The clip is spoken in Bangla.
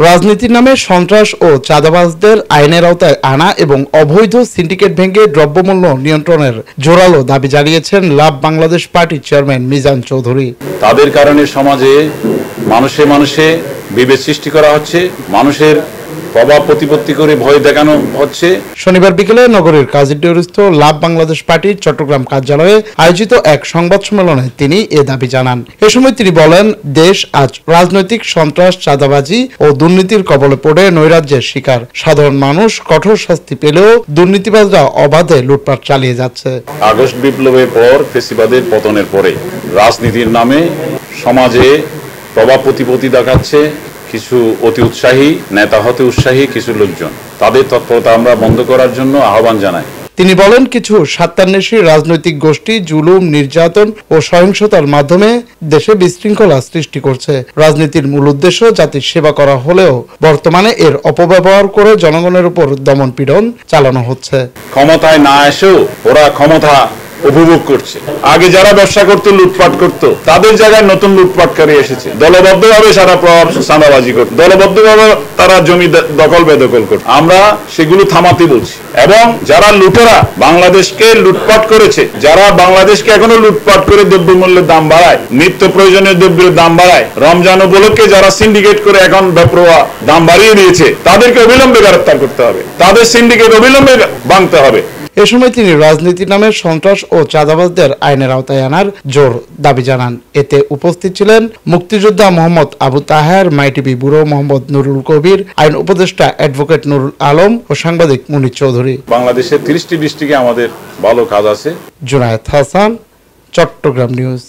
রাজনীতির নামে সন্ত্রাস ও চাঁদাবাজদের আইনের আওতায় আনা এবং অবৈধ সিন্ডিকেট ভেঙে দ্রব্যমূল্য নিয়ন্ত্রণের জোরালো দাবি জানিয়েছেন লাভ বাংলাদেশ পার্টির চেয়ারম্যান মিজান চৌধুরী। তাদের কারণে সমাজে মানুষে মানুষে বিভেদ সৃষ্টি করা হচ্ছে, মানুষের প্রভাব প্রতিপত্তি করে ভয় দেখানো হচ্ছে। শনিবার বিকেলে নগরীর কাজীডিউরিস্থ লাভ বাংলাদেশ পার্টির চট্টগ্রাম কার্যালয়ে আয়োজিত এক সংবাদ সম্মেলনে তিনি এ দাবি জানান। এ সময় তিনি বলেন, দেশ আজ রাজনৈতিক সন্ত্রাস, চাঁদাবাজি ও দুর্নীতির কবলে পড়ে নৈরাজ্যের শিকার। সাধারণ মানুষ কঠোর শাস্তি পেলেও দুর্নীতিবাজরা অবাধে লুটপাট চালিয়ে যাচ্ছে। আগস্ট বিপ্লবের পর ফ্যাসিবাদের পতনের পরে রাজনীতির নামে সমাজে প্রভাব প্রতিপত্তি দেখাচ্ছে কিছু অতি উৎসাহী, নেতা হতে উৎসাহী কিছু লোকজন। তাদের তৎপরতা আমরা বন্ধ করার জন্য আহ্বান জানাই। তিনি বলেন, কিছু স্বার্থান্বেষী রাজনৈতিক গোষ্ঠী জুলুম, নির্যাতন ও সহিংসতার মাধ্যমে দেশে বিশৃঙ্খলা সৃষ্টি করছে। রাজনীতির মূল উদ্দেশ্য জাতির সেবা করা হলেও বর্তমানে এর অপব্যবহার করে জনগণের উপর দমন পীড়ন চালানো হচ্ছে। ক্ষমতায় না এসেও ওরা ক্ষমতা উপভোগ করছে। আগে যারা ব্যবসা করতো, লুটপাট করতো, তাদের জায়গায় নতুন লুটপাটকারী এসেছে। দলবদ্ধভাবে সারা চাঁদাবাজি করত, দলবদ্ধভাবে তারা জমি দখল বেদখল করত। আমরা সেগুলো থামাতে বলছি। এবং যারা লুটেরা বাংলাদেশকে লুটপাট করেছে, যারা বাংলাদেশকে এখনো লুটপাট করে দ্রব্যমূল্যের দাম বাড়ায়, নিত্য প্রয়োজনীয় দ্রব্যের দাম বাড়ায়, রমজান উপলক্ষে যারা সিন্ডিকেট করে এখন বেপরোয়া দাম বাড়িয়ে দিয়েছে, তাদেরকে অবিলম্বে গ্রেফতার করতে হবে, তাদের সিন্ডিকেট অবিলম্বে ভাঙতে হবে। এ সময় তিনি রাজনীতির নামে সন্ত্রাস ও চাঁদাবাজদের আইনের আওতায় আনার জোর দাবি জানান। এতে উপস্থিত ছিলেন মুক্তিযোদ্ধা মোহাম্মদ আবু তাহের, মাইটিভি ব্যুরো মোহাম্মদ নুরুল কবির, আইন উপদেষ্টা অ্যাডভোকেট নুরুল আলম ও সাংবাদিক মুনির চৌধুরী। বাংলাদেশের 30টি ডিস্ট্রিক্টে আমাদের ভালো কাজ আছে। জুনায়েদ হাসান, চট্টগ্রাম নিউজ।